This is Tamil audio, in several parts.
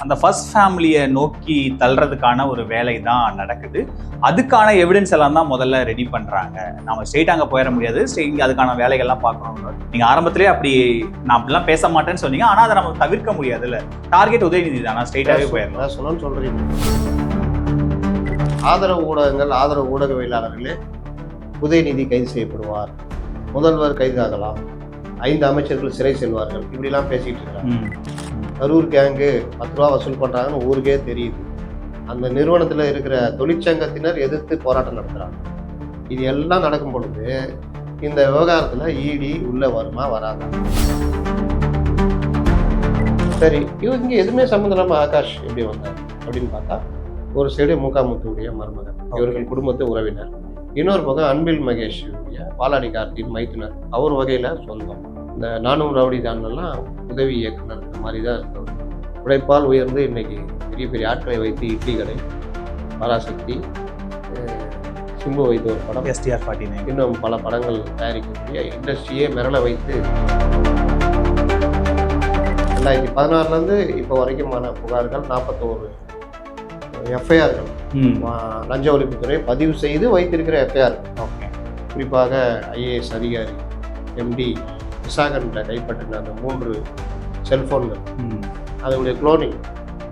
அந்த ஃபர்ஸ்ட் ஃபேமிலியை நோக்கி தள்ளுறதுக்கான ஒரு வேலை தான் நடக்குது. அதுக்கான எவிடன்ஸ் எல்லாம் தான் முதல்ல ரெடி பண்றாங்க. நம்ம ஸ்ட்ரெயிட் அங்கே போயிட முடியாது, ஸ்ட்ரெயிட் அதுக்கான வேலைகள்லாம் பார்க்கணும். நீங்க ஆரம்பத்திலேயே அப்படி நான் அப்படிலாம் பேச மாட்டேன்னு சொன்னீங்க, ஆனா அதை நம்ம தவிர்க்க முடியாதுல்ல. டார்கெட் உதயநிதி தான், ஸ்ட்ரெயிட்டாவே போயிடலாம் சொல்லணும்னு சொல்றீங்க. ஆதரவு ஊடகங்கள், ஆதரவு ஊடகவியலாளர்களே உதயநிதி கைது செய்யப்படுவார், முதல்வர் கைதாகலாம், 5 அமைச்சர்கள் சிறை செல்வார்கள், இப்படிலாம் பேசிட்டு இருக்காங்க. கரூர் கேங்கு 10 ரூபா வசூல் பண்றாங்கன்னு ஊருக்கே தெரியுது. அந்த நிறுவனத்தில் இருக்கிற தொழிற்சங்கத்தினர் எதிர்த்து போராட்டம் நடத்துறாங்க. இது எல்லாம் நடக்கும் பொழுது இந்த விவகாரத்தில் இடி உள்ள வருமா வராதா? சரி, இவங்க எதுவுமே சம்மந்தம் இல்லாமல் ஆகாஷ் எப்படி வந்தார் அப்படின்னு பார்த்தா, ஒரு சைடு முகாமுத்துடைய மருமகன், இவர்கள் குடும்பத்து உறவினர். இன்னொரு பக்கம் அன்பில் மகேஷ் வாலாடி கார்த்தியின் மைத்துனர், அவர் வகையில் சொந்தம். இந்த 400 ரவுடி தானெல்லாம் உதவி இயக்குனர் இந்த மாதிரி தான் இருந்தவர். உழைப்பால் உயர்ந்து இன்னைக்கு பெரிய பெரிய ஆட்களை வைத்து இட்லி கடை, பராசக்தி, சிம்பு வைத்த ஒரு படம், STR 49, இன்னும் பல படங்கள் தயாரிக்கக்கூடிய இண்டஸ்ட்ரியே மிரள வைத்து 2016 இப்போ வரைக்குமான புகார்கள் 41 எஃப்ஐஆர்கள் லஞ்ச ஒழிப்புத்துறை பதிவு செய்து வைத்திருக்கிற எஃப்ஐஆர். குறிப்பாக IAS அதிகாரி MD விசாகன்கிட்ட கைப்பற்றின அந்த 3 செல்ஃபோன்கள், அதனுடைய குளோனிங்,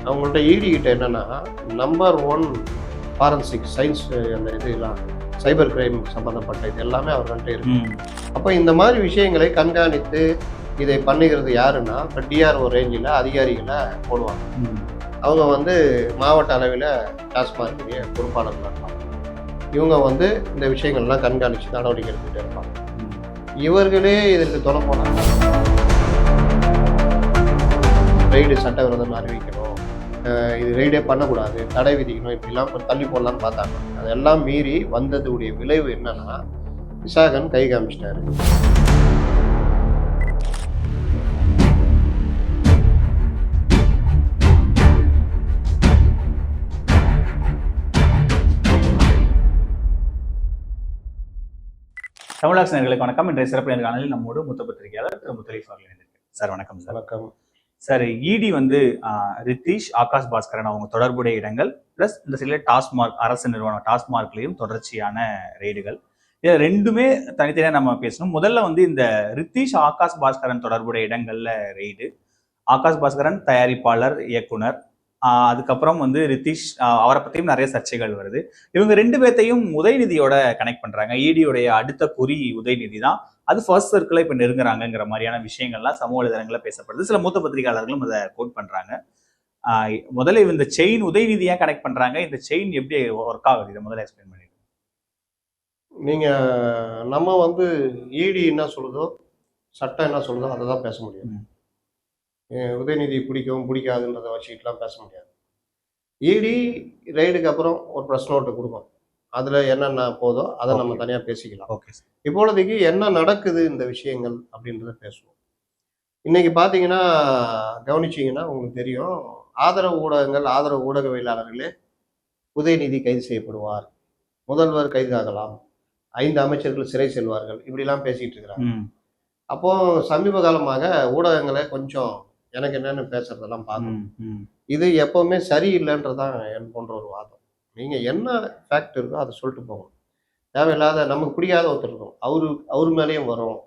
அவங்கள்ட்ட கிட்ட என்னன்னா நம்பர் 1 ஃபாரன்சிக் சயின்ஸ், அந்த இதெல்லாம் சைபர் கிரைம் சம்பந்தப்பட்ட இது எல்லாமே அவர்கள்ட்ட இருக்கு. அப்போ இந்த மாதிரி விஷயங்களை கண்காணித்து இதை பண்ணுகிறது யாருன்னா, இப்போ DRO ரேஞ்சில் அதிகாரிகளை போடுவாங்க. அவங்க மாவட்ட அளவில் டாஸ்மார்க்குடைய பொறுப்பாளர்களாக இருப்பாங்க. இவங்க இந்த விஷயங்கள்லாம் கண்காணித்து நடவடிக்கை எடுத்துகிட்டு இருப்பாங்க. இவர்களே இதற்கு தொலை போனாங்க. ரெய்டு சட்டவிரோதம் அறிவிக்கணும், இது ரெய்டே பண்ணக்கூடாது, தடை விதிக்கணும், இப்படிலாம் தள்ளி போடலான்னு பார்த்தாங்க. அதெல்லாம் மீறி வந்ததுடைய விளைவு என்னன்னா, விசாகன் கை காமிச்சிட்டாரு. தமிழாக்ஸ் நேயர்களுக்கு வணக்கம். இன்றைய சிறப்பு நேர்காணலில் நம்மோடு மூத்த பத்திரிகையாளர் திரு முத்தலீஃப் அவர்கள் இணைந்திருக்கார். சார் வணக்கம். சார் வணக்கம். சார், இடி ரித்தீஷ், ஆகாஷ் பாஸ்கரன் அவங்க தொடர்புடைய இடங்கள் பிளஸ் இந்த சில டாஸ்மார்க் அரசு நிறுவனம் டாஸ்மார்க்லையும் தொடர்ச்சியான ரெய்டுகள், இது ரெண்டுமே தனித்தனியாக நம்ம பேசணும். முதல்ல இந்த ரித்தீஷ் ஆகாஷ் பாஸ்கரன் தொடர்புடைய இடங்கள்ல ரெய்டு. ஆகாஷ் பாஸ்கரன் தயாரிப்பாளர், இயக்குனர். அதுக்கப்புறம் ரித்தீஷ், அவரை பற்றியும் நிறைய சர்ச்சைகள் வருது. இவங்க 2 பேர்த்தையும் உதயநிதியோட கனெக்ட் பண்றாங்க. இடியோடைய அடுத்த குறி உதயநிதி தான். அது ஃபர்ஸ்ட் சர்க்கிளை இப்போ நெருங்குறாங்கிற மாதிரியான விஷயங்கள்லாம் சமூக வலைதளங்களில் பேசப்படுது. சில மூத்த பத்திரிகையாளர்களும் அதை கோட் பண்றாங்க. முதல்ல இந்த செயின் உதயநிதியா கனெக்ட் பண்றாங்க, இந்த செயின் எப்படி ஒர்க் ஆகுது, இதை முதல்ல எக்ஸ்பிளைன் பண்ணிடுங்க. நீங்க நம்ம இடி என்ன சொல்லுதோ, சட்டம் என்ன சொல்லுதோ அதை தான் பேச முடியும். உதயநிதி பிடிக்கும் பிடிக்காதுன்றதை வச்சுக்கிட்டுலாம் பேச முடியாது. இடி ரைடுக்கு அப்புறம் ஒரு ப்ரெஸ் நோட்டு கொடுக்கும், அதில் என்னென்ன போதோ அதை நம்ம தனியாக பேசிக்கலாம். ஓகே. இப்பொழுதைக்கு என்ன நடக்குது இந்த விஷயங்கள் அப்படின்றத பேசுவோம். இன்னைக்கு பார்த்தீங்கன்னா, கவனிச்சிங்கன்னா உங்களுக்கு தெரியும், ஆதரவு ஊடகங்கள், ஆதரவு ஊடகவியலாளர்களே உதயநிதி கைது செய்யப்படுவார், முதல்வர் கைதாகலாம், 5 அமைச்சர்கள் சிறை செல்வார்கள், இப்படிலாம் பேசிகிட்டு இருக்கிறாங்க. அப்போ சமீப காலமாக ஊடகங்களை கொஞ்சம் எனக்கு என்னன்னு பேசுறதெல்லாம் பார்க்கணும். இது எப்பவுமே சரியில்லைன்றதான் என் போன்ற ஒரு வாதம். நீங்க என்ன ஃபேக்ட் இருக்கோ அதை சொல்லிட்டு போகணும். தேவையில்லாத நமக்கு பிடிக்காத ஒருத்தர் இருக்கும், அவர் மேலேயும் வரும்,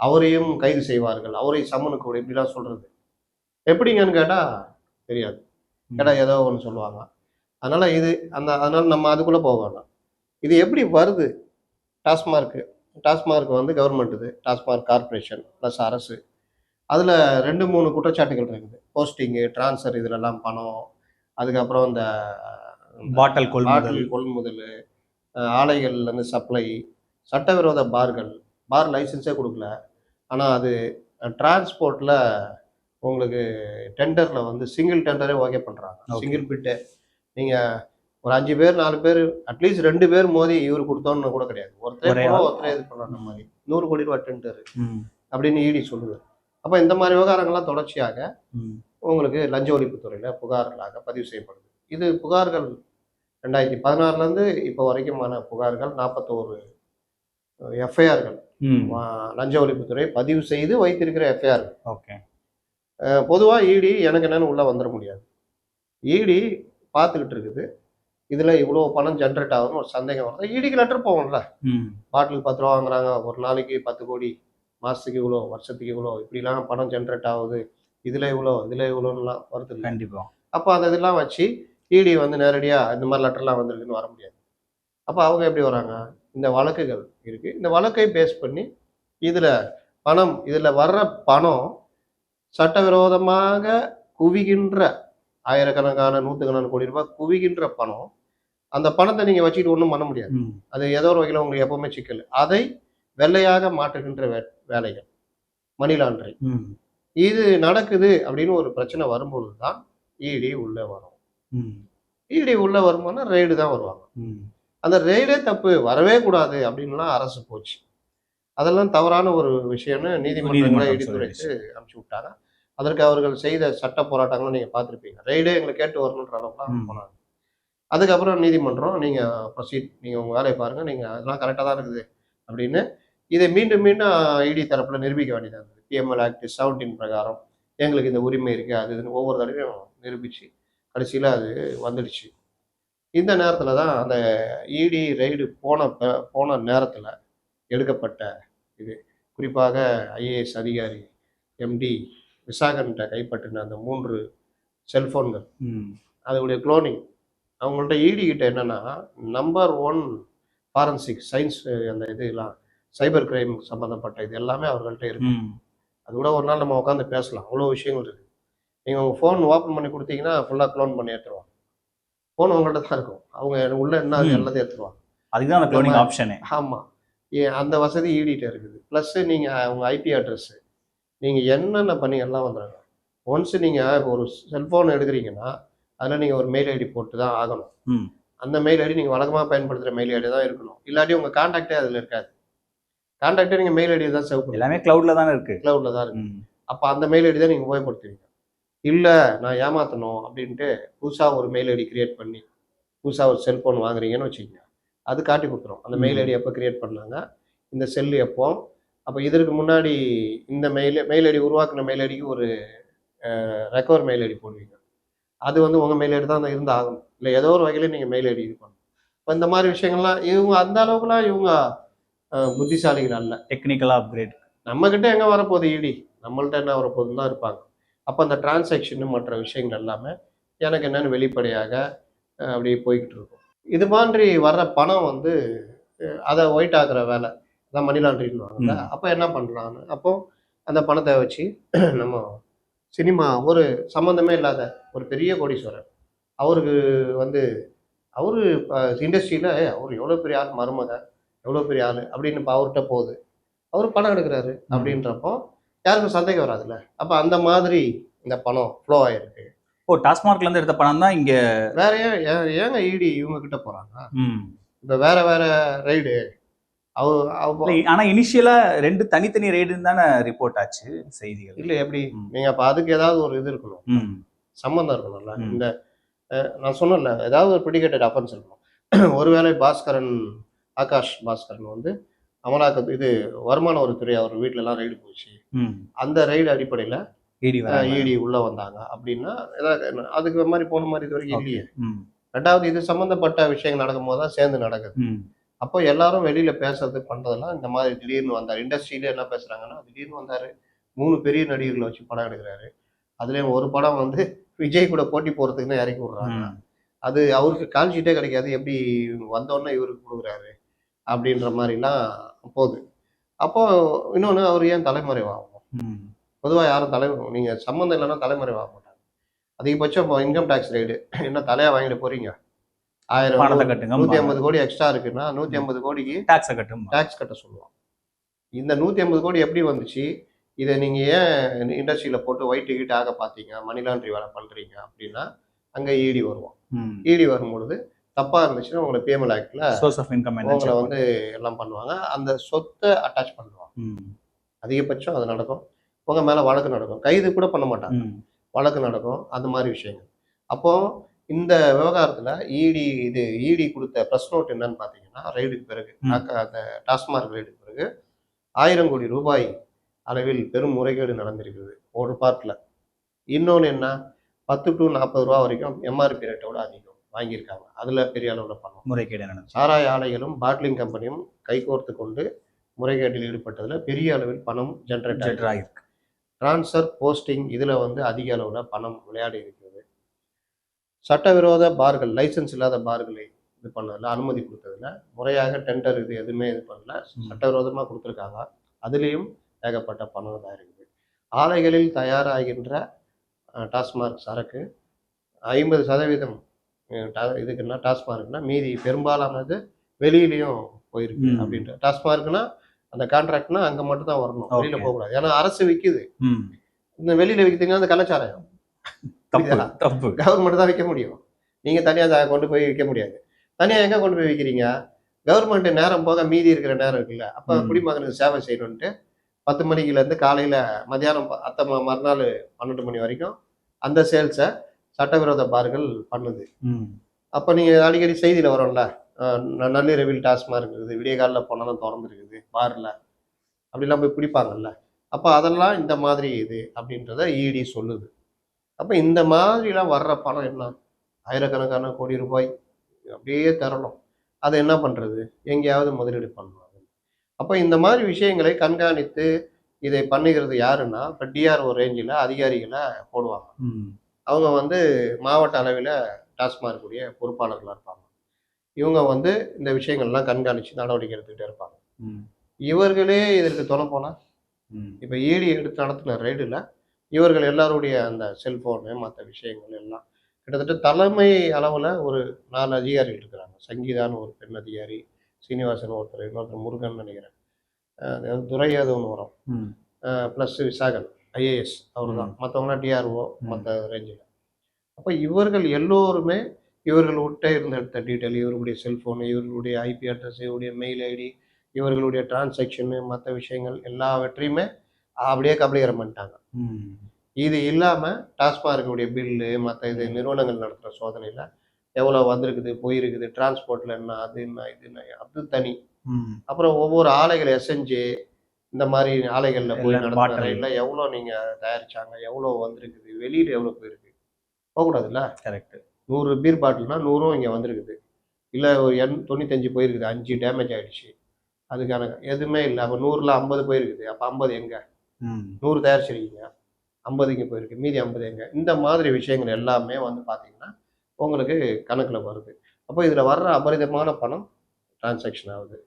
அவரையும் கைது செய்வார்கள், அவரை சம்மனுக்கு கூட இப்படிலாம் சொல்றது எப்படிங்கன்னு கேட்டா தெரியாது. கேட்டா ஏதோ ஒன்று சொல்லுவாங்க. அதனால நம்ம அதுக்குள்ள போக வேண்டாம். இது எப்படி வருது? டாஸ்மார்க் கவர்மெண்ட், இது டாஸ்மார்க் கார்பரேஷன் ப்ளஸ் அரசு. அதில் 2-3 குற்றச்சாட்டுகள் இருக்குது. போஸ்டிங்கு, டிரான்ஸ்ஃபர், இதிலெல்லாம் பணம், அதுக்கப்புறம் இந்த பாட்டில் கொள்முதல், ஆலைகள்லேருந்து சப்ளை, சட்டவிரோத பார் லைசன்ஸே கொடுக்கல. ஆனால் அது டிரான்ஸ்போர்ட்டில் உங்களுக்கு டெண்டரில் சிங்கிள் டெண்டரே ஓகே பண்ணுறாங்க. சிங்கிள் பிட்டு நீங்கள் ஒரு 5 பேர் 4 பேர் அட்லீஸ்ட் 2 பேர் மோதி இவர் கொடுத்தோன்னு கூட கிடையாது. ஒருத்தரே இது பண்ணுற மாதிரி 100 கோடி ரூபா டெண்டர் அப்படின்னு இடி சொல்லுது. அப்போ இந்த மாதிரி விவகாரங்கள்லாம் தொடர்ச்சியாக உங்களுக்கு லஞ்ச ஒழிப்புத்துறையில் புகார்களாக பதிவு செய்யப்படுது. இது புகார்கள் 2016 இப்போ வரைக்குமான புகார்கள் 41 எஃப்ஐஆர்கள் லஞ்ச ஒழிப்புத்துறை பதிவு செய்து வைத்திருக்கிற எஃப்ஐஆர்கள். ஓகே. பொதுவாக இடி எனக்கு என்னன்னு உள்ள வந்துட முடியாது. இடி பார்த்துக்கிட்டு இருக்குது. இதுல இவ்வளோ பணம் ஜென்ரேட் ஆகுதுன்னு ஒரு சந்தேகம் வருது. இடிக்கு லெட்டர் போகும்ல. பாட்டில் 10 ரூபா வாங்குறாங்க, ஒரு நாளைக்கு 10 கோடி, மாசத்துக்கு இவ்வளோ, வருஷத்துக்கு இவ்வளோ, இப்படிலாம் பணம் ஜென்ரேட் ஆகுது, இதுல இவ்வளோ, இதுல இவ்வளோன்னுலாம் வருது இல்லை. கண்டிப்பா. அப்போ அந்த இதெல்லாம் வச்சு இடி வந்து நேரடியா இந்த மாதிரி லெட்டர்லாம் வந்திருக்குன்னு வர முடியாது. அப்போ அவங்க எப்படி வராங்க? இந்த வழக்குகள் இருக்கு. இந்த வழக்கை பேஸ் பண்ணி இதுல பணம், இதுல வர்ற பணம் சட்டவிரோதமாக குவிகின்ற ஆயிரக்கணக்கான, நூற்றுக்கணக்கான கோடி ரூபாய் குவிகின்ற பணம். அந்த பணத்தை நீங்க வச்சுக்கிட்டு ஒன்றும் பண்ண முடியாது. அது ஏதோ ஒரு வகையில் உங்களுக்கு எப்பவுமே சிக்கல். அதை வெள்ளையாக மாற்றுகின்ற வேலைகள், மணி லாண்டரிங். இது நடக்குது அப்படின்னு ஒரு பிரச்சனை வரும்பொழுது தான் இடி உள்ள வரும். இடி உள்ள வரும்போது ரெய்டு தான் வருவாங்க. அந்த ரெய்டே தப்பு, வரவே கூடாது அப்படின்லாம் அரசு போச்சு. அதெல்லாம் தவறான ஒரு விஷயம்னு நீதிமன்றங்களை இடித்துரைத்து அனுப்பிச்சு விட்டாங்க. அதற்கு அவர்கள் செய்த சட்ட போராட்டங்களும் நீங்க பார்த்துருப்பீங்க. ரெய்டே எங்களை கேட்டு வரணுன்ற அளவுக்குலாம் போனாங்க. அதுக்கப்புறம் நீதிமன்றம் நீங்க ப்ரொசீட், நீங்க உங்க வேலையை பாருங்க, நீங்க அதெல்லாம் கரெக்டாக தான் இருக்குது அப்படின்னு இதை மீண்டும் மீண்டும் இடி தரப்புல நிரூபிக்க வேண்டியதாக இருந்தது. பிஎம்எல் ஆக்ட் 17 பிரகாரம் எங்களுக்கு இந்த உரிமை இருக்கு, அது இதுன்னு ஒவ்வொரு தடவையும் நிரூபிச்சு கடைசியில் அது வந்துடுச்சு. இந்த நேரத்தில் தான் அந்த இடி ரெய்டு போன நேரத்தில் எடுக்கப்பட்ட இது, குறிப்பாக ஐஏஎஸ் அதிகாரி எம்டி விசாகன்கிட்ட கைப்பற்றின அந்த 3 செல்போன்கள், அதோடைய குளோனிங். அவங்கள்ட்ட இடி கிட்ட என்னன்னா நம்பர் 1 ஃபாரன்சிக் சயின்ஸ், அந்த இதெல்லாம் சைபர் கிரைம் சம்மந்தப்பட்ட இது எல்லாமே அவர்கள்ட்ட இருக்கு. அது கூட ஒரு நாள் நம்ம உட்காந்து பேசலாம், அவ்வளோ விஷயங்கள் இருக்குது. நீங்கள் உங்கள் ஃபோன் ஓப்பன் பண்ணி கொடுத்தீங்கன்னா ஃபுல்லாக க்ளோன் பண்ணி எடுத்துருவாங்க. ஃபோன் உங்கள்கிட்ட தான் இருக்கும், அவங்க உள்ள என்ன எல்லாத்தையும் எடுத்துருவாங்க. அதுதான் அந்த க்ளோனிங் ஆப்ஷனே. ஆமாம், அந்த வசதி இடிகிட்ட இருக்குது. ப்ளஸ் நீங்கள் உங்கள் ஐபி அட்ரஸ், நீங்கள் என்னென்ன பண்ணி எல்லாம் வந்துடுங்க. ஒன்ஸ் நீங்கள் இப்போ ஒரு செல்ஃபோன் எடுக்கிறீங்கன்னா அதில் நீங்கள் ஒரு மெயில் ஐடி போட்டு தான் ஆகணும். அந்த மெயில் ஐடி நீங்கள் வழக்கமாக பயன்படுத்துகிற மெயில் ஐடி தான் இருக்கணும். இல்லாட்டி உங்கள் கான்டாக்டே அதில் இருக்காது. கான்டாக்டே நீங்கள் மெயில் ஐடி தான் சேவ் பண்ணுங்க. எல்லாமே க்ளவுடில் தானே இருக்குது. க்ளவுடில் தான் இருக்குது. அப்போ அந்த மெயில் ஐடி தான் நீங்கள் உபயோகப்படுத்துவீங்க. இல்லை நான் ஏமாற்றணும் அப்படின்ட்டு புதுசாக ஒரு மெயில் ஐடி கிரியேட் பண்ணி புதுசாக ஒரு செல்ஃபோன் வாங்குறீங்கன்னு வச்சுக்கோங்க, அது காட்டி கொடுத்துரும். அந்த மெயில் ஐடி எப்போ கிரியேட் பண்ணாங்க, இந்த செல்லு எப்போ, அப்போ இதற்கு முன்னாடி இந்த மெயில் ஐடி உருவாக்குன மெயில் ஐடிக்கு ஒரு ரெக்கவர் மெயில் ஐடி போடுவீங்க. அது வந்து உங்கள் மெயில் ஐடி தான் இருந்து ஆகணும். இல்லை ஏதோ ஒரு வகையில் நீங்கள் மெயில் ஐடி இது பண்ணணும். இப்போ இந்த மாதிரி விஷயங்கள்லாம் இவங்க அந்த அளவுக்குலாம் இவங்க புத்திசாலிகள் அல்ல. டெக்னிக்கலாக அப்கிரேட். நம்மக்கிட்ட எங்கே வரப்போகுது இடி, நம்மள்ட்ட என்ன வரப்போகுதுன்னு தான் இருப்பாங்க. அப்போ அந்த டிரான்சாக்ஷனு மற்ற விஷயங்கள் எல்லாமே எனக்கு என்னென்னு வெளிப்படையாக அப்படி போய்கிட்டு இருக்கும். இது மாதிரி வர்ற பணம் வந்து அதை ஒயிட் ஆக்குற வேலை அதான் மணி லாண்டரின்னு வாங்கல. அப்போ என்ன பண்ணலான்னு, அப்போ அந்த பணத்தை வச்சு நம்ம சினிமா, ஒரு சம்மந்தமே இல்லாத ஒரு பெரிய கோடீஸ்வரர், அவருக்கு வந்து அவரு இண்டஸ்ட்ரியில் அவர் எவ்வளோ பெரிய ஆள், மருமக எவ்வளோ பெரிய ஆள் அப்படின்னு இப்போ அவர்கிட்ட போகுது, அவர் பணம் எடுக்கிறாரு அப்படின்றப்போ யாருக்கும் சந்தேகம் வராதுல்ல. அப்போ அந்த மாதிரி இந்த பணம் ஃப்ளோ ஆயிருக்கு. டாஸ்மார்க்ல இருந்து எடுத்த பணம் தான் இங்க வேற ஏங்க இடி இவங்க கிட்ட போறாங்க. இப்ப வேற ரைடு. ஆனா இனிஷியலா 2 தனித்தனி ரைடுன்னு தானே ரிப்போர்ட் ஆச்சு செய்திகள். இல்ல எப்படி நீங்க அப்ப அதுக்கு ஏதாவது ஒரு இது இருக்கணும், சம்பந்தம் இருக்கணும்ல. இந்த நான் சொன்னேன்ல, ஏதாவது ஒரு ப்ரிடிகேட்டட் அஃபென்ஸ் இருக்கணும். ஒருவேளை பாஸ்கரன், ஆகாஷ் பாஸ்கரன் வந்து அமலாக்க இது வருமான வரித்துறை அவர் வீட்டுல எல்லாம் ரைடு போச்சு, அந்த ரைடு அடிப்படையில இடி உள்ள வந்தாங்க அப்படின்னா ஏதாவது அதுக்கு மாதிரி போன மாதிரி இது வரைக்கும் இல்லையே. ரெண்டாவது இது சம்பந்தப்பட்ட விஷயங்கள் நடக்கும் போது தான் சேர்ந்து நடக்குது. அப்போ எல்லாரும் வெளியில பேசுறது பண்றதெல்லாம் இந்த மாதிரி திடீர்னு வந்தார். இண்டஸ்ட்ரியில என்ன பேசுறாங்கன்னா, திடீர்னு வந்தாரு, 3 பெரிய நடிகர்களை வச்சு படம் எடுக்கிறாரு, அதுலயும் ஒரு படம் வந்து விஜய் கூட போட்டி போறதுக்குன்னு இறக்கி விடுறாங்க. அது அவருக்கு கால் ஷீட்டே கிடைக்காது, எப்படி வந்தோடனே இவருக்கு கொடுக்குறாரு அப்படின்ற மாதிரிலாம் போகுது. அப்போ இன்னொன்று, அவர் ஏன் தலைமறைவாகும்? பொதுவாக யாரும் நீங்கள் சம்மந்தம் இல்லைன்னா தலைமறைவாக மாட்டாங்க. அதிகபட்சம் இப்போ இன்கம் டேக்ஸ் ரைடு என்ன தலையாக வாங்கிட்டு போறீங்க, 1000 150 கோடி எக்ஸ்ட்ரா இருக்குன்னா 150 கோடிக்கு டாக்ஸ் கட்ட சொல்லுவாங்க. இந்த 150 கோடி எப்படி வந்துச்சு, இதை நீங்கள் ஏன் இண்டஸ்ட்ரியில் போட்டு ஒயிட் டிக்கெட் ஆக பார்த்தீங்க, மணி லாண்டரி வேலை பண்ணுறீங்க அப்படின்னா அங்கே இடி வருவோம். இடி வரும்பொழுது தப்பாக இருந்துச்சுன்னா உங்களை பிஎம்எல் ஆக்டில் சோர்ஸ் ஆஃப் இன்கம் உங்களை வந்து எல்லாம் பண்ணுவாங்க, அந்த சொத்தை அட்டாச் பண்ணுவாங்க. அதிகபட்சம் அது நடக்கும். உங்கள் மேலே வழக்கு நடக்கும், கைது கூட பண்ண மாட்டாங்க, வழக்கு நடக்கும், அந்த மாதிரி விஷயங்கள். அப்போ இந்த விவகாரத்தில் இடி கொடுத்த ப்ரெஸ் நோட் என்னன்னு பார்த்தீங்கன்னா, ரைடுக்கு பிறகு அந்த டாஸ்மார்க் ரைடுக்கு பிறகு 1000 கோடி ரூபாய் அளவில் பெரும் முறைகேடு நடந்திருக்குது ஒரு பார்ட்டில். இன்னொன்று என்ன, 10 to 40 ரூபா வரைக்கும் எம்ஆர்பி ரேட்டோட அதிகம் வாங்கியிருக்காங்க. அதுல பெரிய அளவுல பணம். முறைகேடு நடந்துச்சு. சாராய ஆலைகளும் பாட்லிங் கம்பெனியும் கைகோர்த்து கொண்டு முறைகேட்டில் ஈடுபட்டதுல பெரிய அளவில் பணம் ஜென்ரேட் ஆகிருக்கு. ஆகிருக்கு. டிரான்ஸ்ஃபர் போஸ்டிங் இதுல வந்து அதிக அளவுல பணம் விளையாடி இருக்கிறது. சட்டவிரோத பார்கள், லைசன்ஸ் இல்லாத பார்களை இது பண்ணதில்ல, அனுமதி கொடுத்ததில்ல, முறையாக டெண்டர் இது எதுவுமே இது பண்ணல, சட்டவிரோதமாக கொடுத்துருக்காங்க. அதுலேயும் ஏகப்பட்ட பணம் தான் இருக்குது. ஆலைகளில் தயாராகின்ற டாஸ்மார்க் சரக்கு 50% இதுக்குன்னா டாஸ்மார்க்னா மீதி பெரும்பாலானது வெளியிலையும் போயிருக்கு அப்படின்ற. டாஸ்மார்க்னா அந்த கான்ட்ராக்ட்னா அங்கே மட்டும் தான் வரணும், வெளியில போகக்கூடாது. ஏன்னா அரசு விற்குது, இந்த வெளியில விற்கிறதுங்கன்னா அந்த கள்ளச்சாராயம் கவர்மெண்ட் தான் விற்க முடியும். நீங்கள் தனியாக கொண்டு போய் விற்க முடியாது. தனியாக எங்கே கொண்டு போய் விற்கிறீங்க? கவர்மெண்ட் நேரம் போக மீதி இருக்கிற நேரம் இருக்குல்ல, அப்போ குடிமகனுக்கு சேவை செய்யணுன்ட்டு 10 மணிக்குலேருந்து காலையில் மத்தியானம் மறுநாள் 12 மணி வரைக்கும் அந்த சேல்ஸை சட்டவிரோத பார்கள் பண்ணுது. அப்போ நீங்கள் அடிக்கடி செய்தியில் வரும்ல, நள்ளிரவில் டாஸ்மார்க் இருக்குது, விடிய காலில் போனாலும் திறந்துருக்குது பாரில், அப்படிலாம் போய் பிடிப்பாங்கல்ல. அப்போ அதெல்லாம் இந்த மாதிரி இது அப்படின்றத இடி சொல்லுது. அப்போ இந்த மாதிரிலாம் வர்ற பணம் என்ன, ஆயிரக்கணக்கான கோடி ரூபாய் அப்படியே தரணும். அதை என்ன பண்ணுறது, எங்கேயாவது முதலீடு பண்ணுவாங்க. அப்போ இந்த மாதிரி விஷயங்களை கண்காணித்து இதை பண்ணுகிறது யாருன்னா, இப்போ டிஆர்ஓ ரேஞ்சில் அதிகாரிகளை போடுவாங்க. அவங்க வந்து மாவட்ட அளவில் டாஸ்மார்க்குடைய பொறுப்பாளர்களாக இருப்பாங்க. இவங்க வந்து இந்த விஷயங்கள்லாம் கண்காணித்து நடவடிக்கை எடுத்துக்கிட்டே இருப்பாங்க. இவர்களே இதற்கு துணை போனால், இப்போ இடி எடுத்து நடத்தின ரைடில் இவர்கள் எல்லாருடைய அந்த செல்ஃபோனு மற்ற விஷயங்கள் எல்லாம் கிட்டத்தட்ட தலைமை அளவில் ஒரு 4 அதிகாரிகள் இருக்கிறாங்க. சங்கீதான்னு ஒரு பெண் அதிகாரி, சீனிவாசன் ஒருத்தர், இன்னொருத்தர் முருகன் நினைக்கிறேன், துரை ஏதோ ஒன்று வரும், ப்ளஸ் விசாகன் ஐஏஎஸ் அவர் தான், மற்றவங்களாம் டிஆர்ஓ மற்ற ரேஞ்சில். அப்போ இவர்கள் எல்லோருமே இவர்கள் விட்ட இருந்த எடுத்த டீட்டெயில், இவர்களுடைய செல்ஃபோனு, இவர்களுடைய ஐபி அட்ரஸ், இவருடைய மெயில் ஐடி, இவர்களுடைய டிரான்சாக்ஷனு மற்ற விஷயங்கள் எல்லாவற்றையுமே அப்படியே கபலீகரம் பண்ணிட்டாங்க. இது இல்லாமல் டாஸ்மார்க்குடைய பில்லு மற்ற இது நிறுவனங்கள் நடத்துகிற சோதனையில் எவ்வளோ வந்திருக்குது, போயிருக்குது, டிரான்ஸ்போர்ட்டில் என்ன, அது என்ன, இது என்ன, அது தனி. அப்புறம் ஒவ்வொரு ஆலைகள் எஸ்என்ஜி இந்த மாதிரி ஆலைகளில் போய் நடத்துகிற எவ்வளோ நீங்கள் தயாரிச்சாங்க, எவ்வளோ வந்திருக்குது, வெளியில் எவ்வளோ போயிருக்கு, போகக்கூடாதுல்ல. கரெக்டு. 100 பீர் பாட்டில்னா 100 இங்கே வந்திருக்குது, இல்லை ஒரு 95 போயிருக்குது, 5 டேமேஜ் ஆகிடுச்சு, அதுக்கான எதுவுமே இல்லை. அப்போ 100ல் 50 போயிருக்குது, அப்போ 50 எங்கே? 100 தயாரிச்சிருக்கீங்க, 50 இங்கே போயிருக்கு, மீதி 50 எங்கே? இந்த மாதிரி விஷயங்கள் எல்லாமே வந்து பார்த்தீங்கன்னா உங்களுக்கு கணக்கில் வருது. அப்போ இதில் வர்ற அபரிதமான பணம் டிரான்சாக்ஷன் ஆகுது.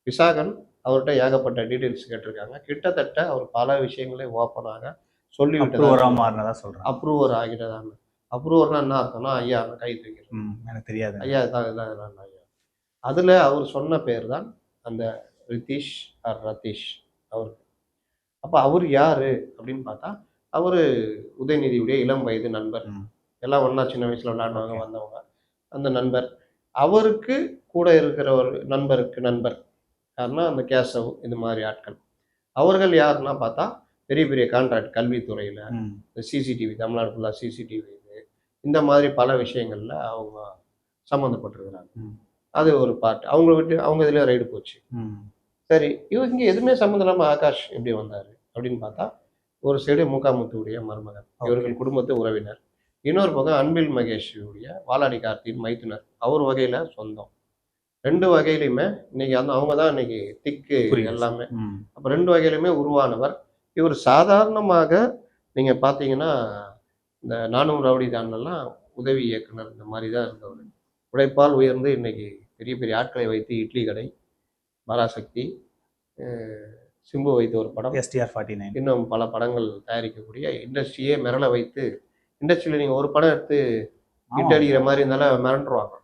விசாகன் அவர்கிட்ட ஏகப்பட்ட டீட்டெயில்ஸ் கேட்டிருக்காங்க. கிட்டத்தட்ட அவர் பல விஷயங்களே ஓப்பனாக சொல்லிவிட்டு அப்ரூவர் ஆகிறதாங்க. அப்ரூவர்னா என்ன அர்த்தம்னா, ஐயா கை தூக்கிறது, எனக்கு தெரியாது ஐயா இதான் ஐயா. அதில் அவர் சொன்ன பேர் தான் அந்த ரித்தீஷ் ஆர் ரதீஷ் அவருக்கு. அப்போ அவர் யார் அப்படின்னு பார்த்தா, அவர் உதயநிதியுடைய இளம் வயது நண்பர், எல்லாம் ஒன்றா சின்ன வயசில் விளையாடுவாங்க வந்தவங்க, அந்த நண்பர். அவருக்கு கூட இருக்கிற ஒரு நண்பருக்கு நண்பர் யாருன்னா அந்த கேசவ், இந்த மாதிரி ஆட்கள். அவர்கள் யாருன்னா பார்த்தா பெரிய பெரிய கான்ட்ராக்ட் கல்வித்துறையில், இந்த சிசிடிவி, தமிழ்நாடு ஃபுல்லாக சிசிடிவி இது, இந்த மாதிரி பல விஷயங்களில் அவங்க சம்மந்தப்பட்டிருக்கிறாங்க. அது ஒரு பார்ட். அவங்க விட்டு அவங்க இதில் ரைடு போச்சு. சரி, இவங்க எதுவுமே சம்மந்தம் இல்லாமல் ஆகாஷ் எப்படி வந்தார் அப்படின்னு பார்த்தா, ஒரு சைடு முகாமுத்துடைய மருமகன், இவர்கள் குடும்பத்து உறவினர். இன்னொரு பக்கம் அன்பில் மகேஷுடைய வாலாடி கார்த்தியின் மைத்துனர், அவர் வகையில் சொந்தம். 2 வகையிலையுமே இன்னைக்கு அவங்க தான் இன்னைக்கு திக்கு எல்லாமே. அப்போ 2 வகையிலுமே உருவானவர் இவர். சாதாரணமாக நீங்கள் பார்த்தீங்கன்னா இந்த நானும் ரவுடி தான்லாம் உதவி இயக்குனர் இந்த மாதிரி தான் இருந்தவர். உழைப்பால் உயர்ந்து இன்னைக்கு பெரிய பெரிய ஆட்களை வைத்து இட்லி கடை, பராசக்தி, சிம்பு வைத்து ஒரு படம், STR49, இன்னும் பல படங்கள் தயாரிக்கக்கூடிய, இண்டஸ்ட்ரியே மிரள வைத்து, இண்டஸ்ட்ரியில் நீங்கள் ஒரு படம் எடுத்து ஹிட் அடிக்கிற மாதிரி இருந்தாலும் மிரண்டுருவாங்க.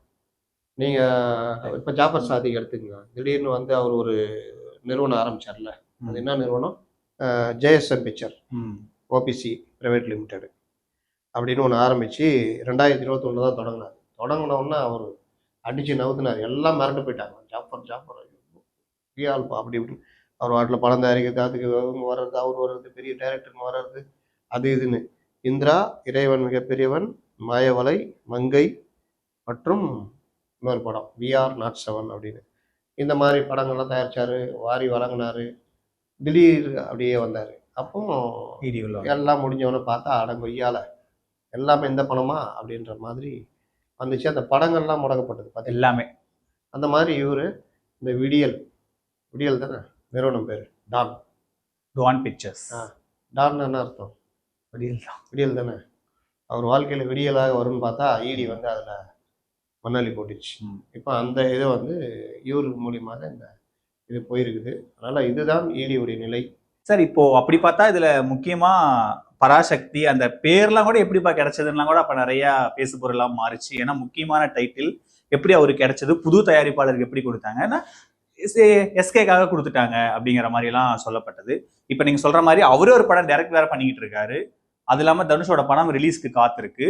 நீங்கள் இப்போ ஜாஃபர் சாதிக் எடுத்துக்கங்க, திடீர்னு வந்து அவர் ஒரு நிறுவனம் ஆரம்பிச்சார்ல, அது என்ன நிறுவனம், JSM picture OPC private limited அப்படின்னு ஒன்று ஆரம்பித்து 2021 தான் தொடங்கினார். தொடங்கினோன்னா அவர் அடித்து நவுத்தினார், எல்லாம் மிரண்டு போயிட்டாங்க. ஜாஃபர் வியால்பா அப்படி இப்படி அவர் வாட்டில் படம் தயாரிக்கிறது, அதுக்கு அவங்க வர்றது, அவர் வர்றது, பெரிய டைரக்டர்னு வர்றது, அது இதுன்னு. இந்திரா, இறைவன் மிகப்பெரியவன், மாயவலை, மங்கை மற்றும் இன்னொரு படம் VR Not 7 அப்படின்னு, இந்த மாதிரி படங்கள்லாம் தயாரித்தார், வாரி வழங்கினார். திடீர் அப்படியே வந்தார். அப்போ எல்லாம் முடிஞ்சவொன்னே பார்த்தா அடங்கொய்யால எல்லாமே இந்த பணமா அப்படின்ற மாதிரி வந்துச்சு. அந்த படங்கள்லாம் முடக்கப்பட்டது பார்த்தீங்களா? எல்லாமே அந்த மாதிரி இவரு இந்த விடியல் விடியல் தானே நிறுவனம் பேர், டான். Dwayne pictures. டான் என்ன அர்த்தம்? விடியல் தான். விடியல் தானே. அவர் வாழ்க்கையில விடியலாக வரும்னு பார்த்தா இடி வந்து அதுல மண்ணாளி போட்டுச்சு. இப்போ அந்த இதை வந்து இவர் மூலியமாக இந்த இது போயிருக்குது. அதனால இதுதான் ஈடியுடைய நிலை. சார் இப்போ அப்படி பார்த்தா இதுல முக்கியமா பராசக்தி அந்த பேர்லாம் கூட எப்படிப்பா கிடைச்சதுன்னா கூட அப்ப நிறைய பேசு பொருளாக மாறிச்சு. ஏன்னா முக்கியமான டைட்டில் எப்படி அவருக்கு கிடைச்சது, புது தயாரிப்பாளருக்கு எப்படி கொடுத்தாங்க, ஏன்னா எஸ்கேக்காக கொடுத்துட்டாங்க அப்படிங்கிற மாதிரி எல்லாம் சொல்லப்பட்டது. இப்ப நீங்க சொல்ற மாதிரி அவரே ஒரு படம் டைரக்ட் வேற பண்ணிக்கிட்டு இருக்காரு. அது இல்லாம தனுஷோட படம் ரிலீஸ்க்கு காத்திருக்கு.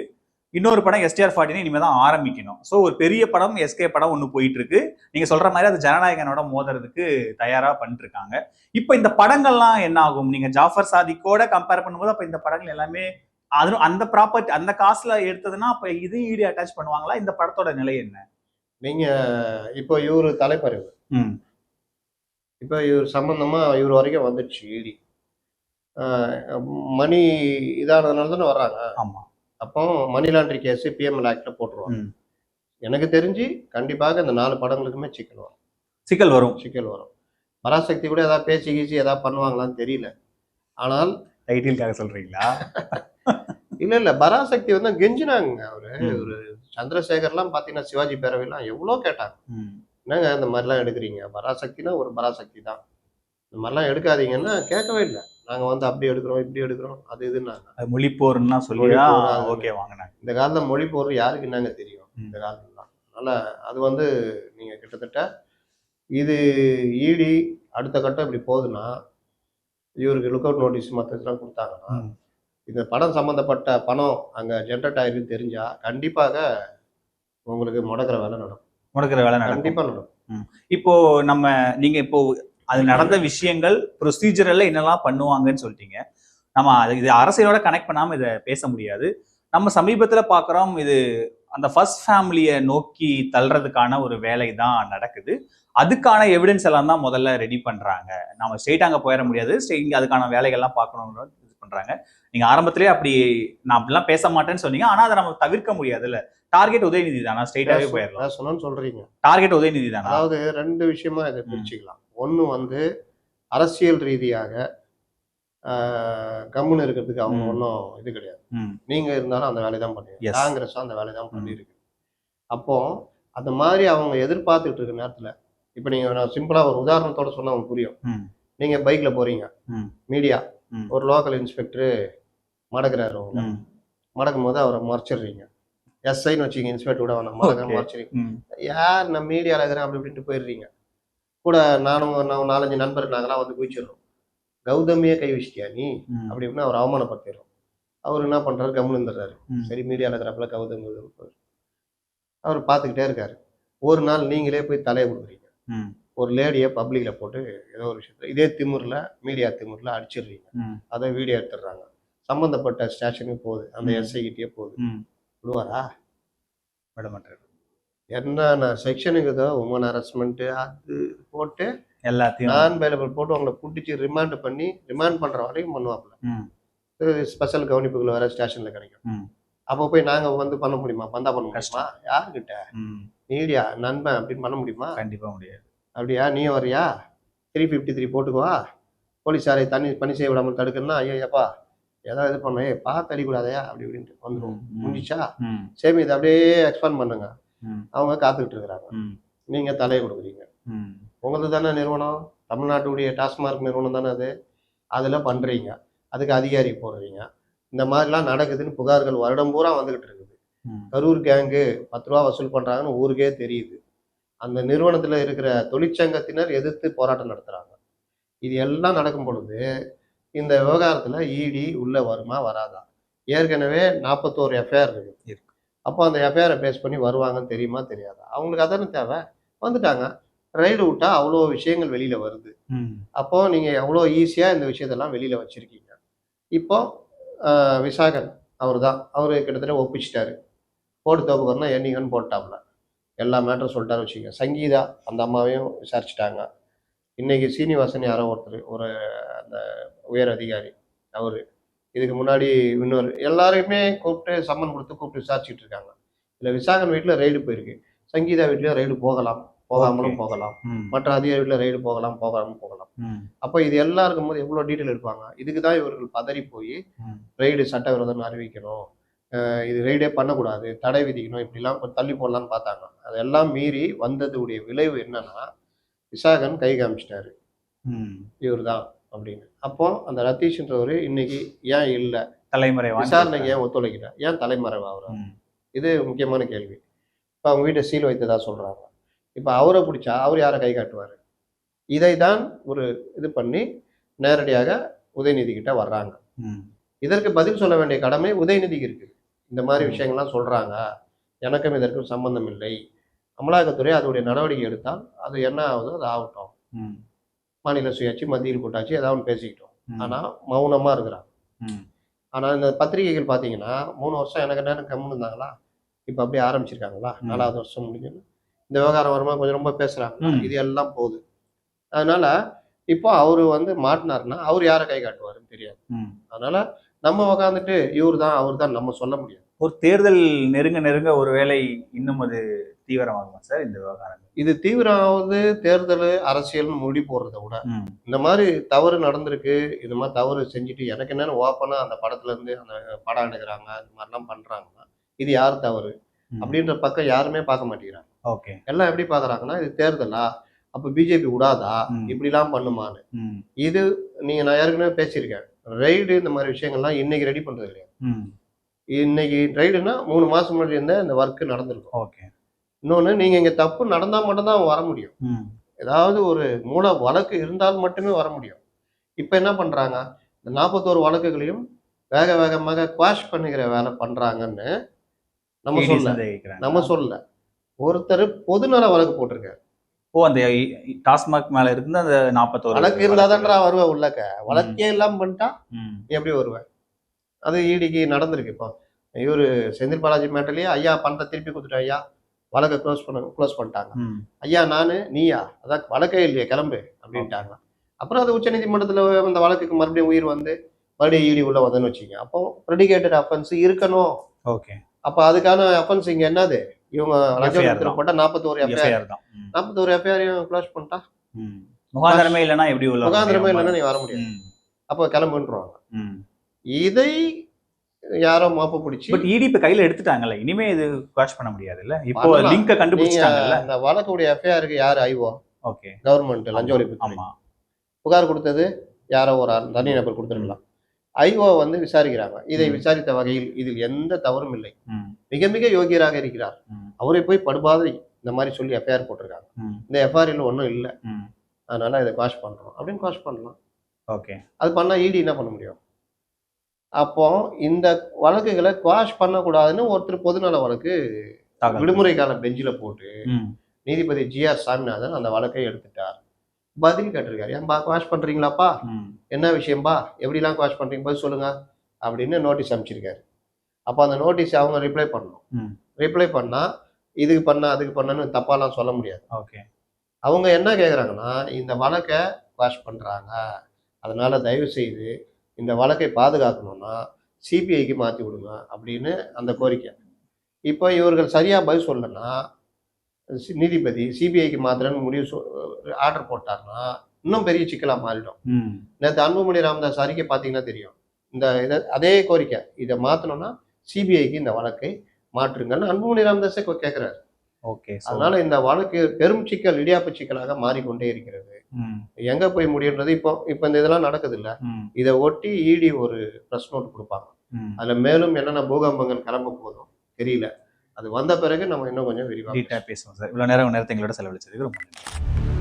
இன்னொரு படம் STR49 இனிமே தான் ஆரம்பிக்கணும். ஸோ ஒரு பெரிய படம் எஸ்கே படம் ஒன்று போயிட்டு இருக்கு. நீங்க சொல்ற மாதிரி அது ஜனநாயகனோட மோதுறதுக்கு தயாரா பண்ணிட்டு இருக்காங்க. இப்போ இந்த படங்கள்லாம் என்ன ஆகும்? நீங்க ஜாஃபர் சாதிக்கோட கம்பேர் பண்ணும்போது அப்ப இந்த படங்கள் எல்லாமே அதுவும் அந்த ப்ராப்பர்ட்டி அந்த காசுல எடுத்ததுன்னா அப்ப இது ஈடு அட்டாச் பண்ணுவாங்களா? இந்த படத்தோட நிலை என்ன? நீங்க இப்போ இவரு தலைப்பறிவு, இப்போ இவர் சம்பந்தமா இவர் வரைக்கும் வந்துடுச்சு ஈடி. மணி இதானதுனால தானே வர்றாங்க. ஆமா. அப்போ மணி லாண்டரி கேஸ் PML ஆக்ட்ல போட்டுருவாங்க. எனக்கு தெரிஞ்சு கண்டிப்பாக இந்த 4 படங்களுக்குமே சிக்கல் வரும். பராசக்தி கூட ஏதாவது பேசி கீசி ஏதாவது பண்ணுவாங்களான்னு தெரியல. ஆனால் டைட்டிலுக்காக சொல்றீங்களா? இல்ல பராசக்தி வந்து கெஞ்சினாங்க. ஒரு சந்திரசேகர்லாம் பாத்தீங்கன்னா சிவாஜி பேரவைலாம் எவ்வளோ கேட்டாங்க. என்னங்க இந்த மாதிரிலாம் எடுக்கிறீங்க? பராசக்தினா ஒரு பராசக்தி தான், இந்த மாதிரிலாம் எடுக்காதீங்கன்னா கேட்கவே இல்லை. நாங்க வந்து அப்படி எடுக்கிறோம் இப்படி எடுக்கிறோம் அது இதுன்னாங்க. மொழிப்போர்னா சொல்லி ஓகே வாங்கினாங்க. இந்த காலத்துல மொழிப்போர் யாருக்கு என்னங்க தெரியும் இந்த காலத்துலாம். அதனால அது வந்து நீங்க கிட்டத்தட்ட இது ஈடி அடுத்த கட்டம் இப்படி போகுதுன்னா இவருக்கு லுக் அவுட் நோட்டீஸ் மற்றதெல்லாம் கொடுத்தாங்கன்னா இந்த படம் சம்பந்தப்பட்ட பணம் அங்க ஜென்ரேட் ஆயிருக்குன்னு தெரிஞ்சா கண்டிப்பாக உங்களுக்கு முடக்கிற வேலை நடக்கும். கண்டிப்பா நடக்கும். இப்போ நீங்க இப்போ அது நடந்த விஷயங்கள் ப்ரொசீஜரல்ல என்னெல்லாம் பண்ணுவாங்கன்னு சொல்லிட்டீங்க. நம்ம இது அரசியலோட கனெக்ட் பண்ணாம இதை பேச முடியாது. நம்ம சமீபத்துல பாக்குறோம் இது அந்த ஃபர்ஸ்ட் ஃபேமிலியை நோக்கி தள்ளுறதுக்கான ஒரு வேலை தான் நடக்குது. அதுக்கான எவிடன்ஸ் எல்லாம் தான் முதல்ல ரெடி பண்றாங்க. நம்ம ஸ்ட்ரெயிட் அங்க போயிட முடியாது, ஸ்ட்ரெயிட் அதுக்கான வேலைகள்லாம் பார்க்கணும்னு இது பண்றாங்க. நீங்க ஆரம்பத்திலேயே அப்படி நான் அப்படிலாம் பேச மாட்டேன்னு சொன்னீங்க. ஆனா அதை நம்ம தவிர்க்க முடியாதுல்ல. டார்கெட் உதயநிதி தானா? ஸ்ட்ரெயிட்டாவே போயிடலாம். சொன்னு சொல்றீங்க. டார்கெட் உதயநிதி தானா? அதாவது 2 விஷயமா இதை பிரிச்சுக்கலாம். ஒண்ணு வந்து அரசியல் ரீதியாக கம்முன்னு இருக்கிறதுக்கு அவங்க ஒன்றும் இது கிடையாது. நீங்க இருந்தாலும் அந்த வேலையை தான் பண்ணுவீங்க. காங்கிரஸும் அந்த வேலையை தான் பண்ணியிருக்கு. அப்போ அந்த மாதிரி அவங்க எதிர்பார்த்துட்டு இருக்க நேரத்துல இப்ப நீங்க நான் சிம்பிளா ஒரு உதாரணத்தோட சொன்னா உங்களுக்கு புரியும். நீங்க பைக்ல போறீங்க, மீடியா ஒரு லோக்கல் இன்ஸ்பெக்டர் மடக்குறாரு. மடக்கும் போது அவரை மறைச்சிடுறீங்க. எஸ்ஐன்னு வச்சுங்க, இன்ஸ்பெக்டர் கூட வேணாம், மறைச்சிடுறீங்க. யார் நான் மீடியாவில் இருக்கிறேன் அப்படி இப்படின்ட்டு போயிடுறீங்க. கூட நான் 4-5 நண்பர் நாங்களாம் வந்து குதிச்சிடுறோம். கௌதமியே கை வச்சிட்டியா நீ அப்படி இப்படின்னு அவர் அவமானப்படுத்திடுறோம். அவர் என்ன பண்றாரு, கம்முன்னு இருந்துடுறாரு. சரி மீடியாவில் இருக்கிறப்பல கௌதம் அவர் பார்த்துக்கிட்டே இருக்காரு. ஒரு நாள் நீங்களே போய் தலையை கொடுக்குறீங்க. ஒரு லேடியை பப்ளிக்ல போட்டு ஏதோ ஒரு விஷயத்துல இதே திமுறில் மீடியா திமுறில் அடிச்சிடுறீங்க. அதை வீடியோ எடுத்துடுறாங்க. சம்பந்தப்பட்ட ஸ்டேஷனுக்கு போகுது, அந்த எஸ்ஐ கிட்டே போகுது. விடுவாரா? விட மாட்டாரு. என்னென்ன செக்ஷனுக்கு ஏதோ உமன் ஹராஸ்மெண்ட் அது போட்டு எல்லாத்தையும் நான் அவைலபிள் போட்டு அவங்களை பிடிச்சி ரிமாண்ட் பண்ற வரைக்கும் பண்ணுவாப்புல. ஸ்பெஷல் கவனிப்புகள் வேற ஸ்டேஷன்ல கிடைக்கும். அப்போ போய் நாங்க வந்து பண்ண முடியுமா? பந்தா பண்ண முடியுமா? யாருக்கிட்ட? மீடியா நண்பன் அப்படின்னு பண்ண முடியுமா? கண்டிப்பா முடியாது. அப்படியா? நீ வரியா? 353 போட்டுக்குவா, போலீஸாரை பணி செய்ய விடாமல் தடுக்கணும்னா ஐயோப்பா ஏதாவது இது பண்ண பார்த்து அடிக்கூடாதையா அப்படி இப்படின்ட்டு வந்துடும். முடிஞ்சா சரி இதை அப்படியே எக்ஸ்பேண்ட் பண்ணுங்க. அவங்க காத்துக்கிட்டு இருக்கிறாங்க. நீங்க தலையை கொடுக்குறீங்க. உங்களது தானே நிறுவனம், தமிழ்நாட்டுடைய டாஸ்மார்க் நிறுவனம் தானே அது. அதில் பண்றீங்க, அதுக்கு அதிகாரி போடுறீங்க. இந்த மாதிரிலாம் நடக்குதுன்னு புகார்கள் வருடம் பூரா வந்துகிட்டு இருக்குது. கரூர் கேங்கு 10 ரூபா வசூல் பண்றாங்கன்னு ஊருக்கே தெரியுது. அந்த நிறுவனத்துல இருக்கிற தொழிற்சங்கத்தினர் எதிர்த்து போராட்டம் நடத்துறாங்க. இது எல்லாம் நடக்கும் பொழுது இந்த விவகாரத்துல இடி உள்ள வருமா வராதா? ஏற்கனவே 41 எஃப்ஐஆர் இருக்கு. அப்போ அந்த எஃப்ஐஆரை பேஸ் பண்ணி வருவாங்கன்னு தெரியுமா தெரியாதா? அவங்களுக்கு அதானே தேவை. வந்துட்டாங்க, ரைடு விட்டா அவ்வளோ விஷயங்கள் வெளியில வருது. அப்போ நீங்க எவ்வளோ ஈஸியா இந்த விஷயத்தெல்லாம் வெளியில வச்சிருக்கீங்க. இப்போ விசாகன் அவர் தான், அவரு கிட்டத்தட்ட ஒப்பிச்சிட்டாரு. போட்டு தோப்புக்கறனா என்னங்கன்னு போட்டாப்ல, எல்லா மேட்டரும் சொல்லிட்டாரு வச்சுக்கோங்க. சங்கீதா அந்த அம்மாவையும் விசாரிச்சுட்டாங்க. இன்னைக்கு சீனிவாசன் யாரோ ஒருத்தர், ஒரு அந்த உயர் அதிகாரி, அவரு இதுக்கு முன்னாடி இன்னொரு எல்லாரையுமே கூப்பிட்டு சம்மன் கொடுத்து கூப்பிட்டு விசாரிச்சுட்டு இருக்காங்க. இல்லை விசாகன் வீட்டில் ரெய்டு போயிருக்கு, சங்கீதா வீட்லேயும் ரெய்டு போகலாம், போகாமலும் போகலாம், மற்ற அதிகாரி வீட்டில் ரெய்டு போகலாம், போகாமலும் போகலாம். அப்போ இது எல்லாம் இருக்கும்போது எவ்வளோ டீட்டெயில் எடுப்பாங்க. இதுக்கு தான் இவர்கள் பதறி போய் ரெய்டு சட்டவிரோதம் அறிவிக்கணும், இது ரெய்டே பண்ணக்கூடாது, தடை விதிக்கணும், இப்படிலாம் கொஞ்சம் தள்ளி போடலான்னு பார்த்தாங்க. அதெல்லாம் மீறி வந்ததுடைய விளைவு என்னன்னா, விசாகன் கை காமிச்சிட்டாரு இவர் தான் அப்படின்னு. அப்போ அந்த ரத்தீஷ்ன்றவர் இன்னைக்கு ஏன் இல்லை, தலைமுறை விசாரணைக்கு ஏன் ஒத்துழைக்கல, ஏன் தலைமறைவாகிறார், இது முக்கியமான கேள்வி. இப்போ அவங்க வீட்டை சீல் வைத்ததா சொல்றாங்க. இப்போ அவரை பிடிச்சா அவர் யாரை கை காட்டுவார்? இதை தான் ஒரு இது பண்ணி நேரடியாக உதயநிதி கிட்ட வர்றாங்க. இதற்கு பதில் சொல்ல வேண்டிய கடமை உதயநிதிக்கு இருக்குது. இந்த மாதிரி விஷயங்கள்லாம் சொல்றாங்க, எனக்கும் இதற்கும் சம்பந்தம் இல்லை, அமலாக்கத்துறை அதோடைய நடவடிக்கை எடுத்தால் அது என்ன ஆகுதோ அது ஆகட்டும், மாநில சுயாட்சி மத்தியில் கூட்டாட்சி ஏதாவது ஒன்று பேசிக்கிட்டோம். ஆனா மௌனமா இருக்கிறாங்க. ஆனா இந்த பத்திரிகைகள் பார்த்தீங்கன்னா 3 வருஷம் எனக்கு நேரம் கம்முன்னு இருந்தாங்களா, இப்போ அப்படியே ஆரம்பிச்சிருக்காங்களா, 4வது வருஷம் முடிஞ்சு இந்த விவகாரம் வரும்போது கொஞ்சம் ரொம்ப பேசுறாங்க, இது எல்லாம் போகுது. அதனால இப்போ அவரு வந்து மாட்டினாருன்னா அவர் யாரை கை காட்டுவாருன்னு தெரியாது. அதனால நம்ம உக்காந்துட்டு இவர் தான் அவர் தான் நம்ம சொல்ல முடியாது. ஒரு தேர்தல் நெருங்க நெருங்க ஒருவேளை இன்னும் அது தீவிரமாகுமா சார் இந்த விவகாரம்? இது தீவிரமாவது தேர்தல் அரசியல்னு முடி போடுறத விட இந்த மாதிரி தவறு நடந்திருக்கு, இந்த மாதிரி தவறு செஞ்சுட்டு எனக்கு என்னன்னு ஓப்பனா அந்த படத்துல இருந்து அந்த படம் எடுக்கிறாங்க, இந்த மாதிரிலாம் பண்றாங்கன்னா இது யார் தவறு அப்படின்ற பக்கம் யாருமே பார்க்க மாட்டேங்கிறாங்க. ஓகே, எல்லாம் எப்படி பாக்குறாங்கன்னா இது தேர்தலா, அப்ப பிஜேபி விடாதா, இப்படிலாம் பண்ணுமான்னு. இது நீங்க நான் ஏற்கனவே பேசியிருக்கேன், ரெய்டு இந்த மாதிரி விஷயங்கள்லாம் இன்னைக்கு ரெடி பண்றது இல்லையா. இன்னைக்கு ரைடுனா 3 மாசம் முன்னாடி இருந்த இந்த ஒர்க் நடந்திருக்கும். ஓகே. இன்னொன்னு நீங்க இங்க தப்பு நடந்தா மட்டும் தான் வர முடியும். ஏதாவது ஒரு மூல வழக்கு இருந்தால் மட்டுமே வர முடியும். இப்ப என்ன பண்றாங்க, இந்த 41 வழக்குகளையும் வேக வேகமாக குவாஷ் பண்ணுகிற வேலை பண்றாங்கன்னு நம்ம சொல்ல ஒருத்தர் பொதுநல வழக்கு போட்டிருக்காரு. அந்த டாஸ்மாக் மேல இருந்து அந்த 41 வழக்கு இருந்தாதான்றா வருவ உள்ளக்க, வழக்கே இல்லாம பண்ணிட்டா எப்படி வருவேன்? அது ஈடிக்கு நடந்திருக்கு. இப்போ இவரு செந்தில் பாலாஜி மேட்டர்லயே ஐயா பணத்தை திருப்பி கொடுத்துட்டேன் ஐயா, வழக்கை க்ளோஸ் பண்ணிட்டாங்க. ஐயா நானு நீயா, அதான் வழக்கே இல்லையே கிளம்பு அப்படின்ட்டாங்க. அப்புறம் அது உச்ச நீதிமன்றத்துல அந்த வழக்குக்கு மறுபடியும் உயிர் வந்து மறுபடியும் ஈடி உள்ள வந்தேன்னு வச்சுக்கோங்க. அப்போ ப்ரெடிகேட்டட் அஃபென்ஸ் இருக்கணும். ஓகே. அப்ப அதுக்கான அஃபென்ஸ் இங்க என்னது, இவங்க லஞ்சம் போட்டா 41 எஃப்ஐஆர் தான், 41 எஃப்ஐஆரையும் க்ளோஸ் பண்ணிட்டா முகாந்திரமே இல்லைன்னா எப்படி உள்ள முகாந்திரமே இல்லைன்னா நீ வர முடியாது, அப்போ கிளம்புன்றாங்க. இதை யாரோ மாப்ப பிடிச்சி பட் ஈடி இப்ப கையில எடுத்துட்டாங்கல்ல, இனிமே இது குவாஷ் பண்ண முடியாது இல்ல, இப்போ லிங்க கண்டுபிடிச்சாங்கல்ல. இந்த வழக்குடைய எஃப்ஐஆருக்கு யார் ஐஓ? ஓகே, கவர்மெண்ட் லஞ்ச ஒழிப்பு. ஆமா, புகார் கொடுத்தது யாரோ ஒரு தனி நபர் கொடுத்துருக்கலாம். ஐஓ வந்து விசாரிக்கிறாங்க. இதை விசாரித்த வகையில் இதில் எந்த தவறும் இல்லை, மிக மிக யோகியராக இருக்கிறார், அவரை போய் படுபாதை இந்த மாதிரி சொல்லி எஃப்ஐஆர் போட்டிருக்காங்க, இந்த எஃப்ஐஆர்ல ஒன்றும் இல்லை, அதனால இதை குவாஷ் பண்றோம் அப்படின்னு குவாஷ் பண்ணலாம். ஓகே, அது பண்ணா ஈடி என்ன பண்ண முடியும்? அப்போ இந்த வழக்குகளை குவாஷ் பண்ணக்கூடாதுன்னு ஒருத்தர் பொதுநல வழக்கு விடுமுறை கால பெஞ்சில் போட்டு நீதிபதி GR சாமிநாதன் அந்த வழக்கை எடுத்துட்டார். பதில் கேட்டிருக்காரு, ஏன்பா குவாஷ் பண்றீங்களாப்பா, என்ன விஷயம்பா, எப்படிலாம் குவாஷ் பண்றீங்க, பதில் சொல்லுங்க அப்படின்னு நோட்டீஸ் அனுப்பிச்சிருக்காரு. அப்போ அந்த நோட்டீஸ் அவங்க ரிப்ளை பண்ணணும். ரிப்ளை பண்ணா இதுக்கு பண்ணா அதுக்கு பண்ணான்னு தப்பாலாம் சொல்ல முடியாது. ஓகே, அவங்க என்ன கேட்குறாங்கன்னா இந்த வழக்கை குவாஷ் பண்றாங்க, அதனால தயவு செய்து இந்த வழக்கை பாதுகாக்கணும்னா சிபிஐக்கு மாற்றி விடுங்க அப்படின்னு அந்த கோரிக்கை. இப்போ இவர்கள் சரியாக பதில் சொல்லலைன்னா நீதிபதி சிபிஐக்கு மாத்திரன்னு முடிவு ஆர்டர் போட்டார்னா இன்னும் பெரிய சிக்கலாக மாறிடும். நேற்று அன்புமணி ராமதாஸ் அறிக்கை பார்த்தீங்கன்னா தெரியும், இந்த அதே கோரிக்கை, இதை மாற்றணும்னா சிபிஐக்கு இந்த வழக்கை மாற்றுங்கன்னு அன்புமணி ராமதாஸே கேட்குறாரு. ஓகே, அதனால இந்த வழக்கு பெரும் சிக்கல், இடியாப்பு சிக்கலாக மாறிக்கொண்டே இருக்கிறது. எங்க போய் முடியுன்றது இப்போ இந்த இதெல்லாம் நடக்குது இல்ல, இதை ஒட்டி ஈடி ஒரு பிரஸ் நோட் கொடுப்பாங்க. அதுல மேலும் என்னென்ன பூகம்பங்கள் கிளம்ப போதும் தெரியல, அது வந்த பிறகு நம்ம இன்னும் கொஞ்சம் விரிவாக பேசுவோம் சார். இவ்வளவு நேரம் எங்களோட செலவழிச்சதுக்கு ரொம்ப நன்றி.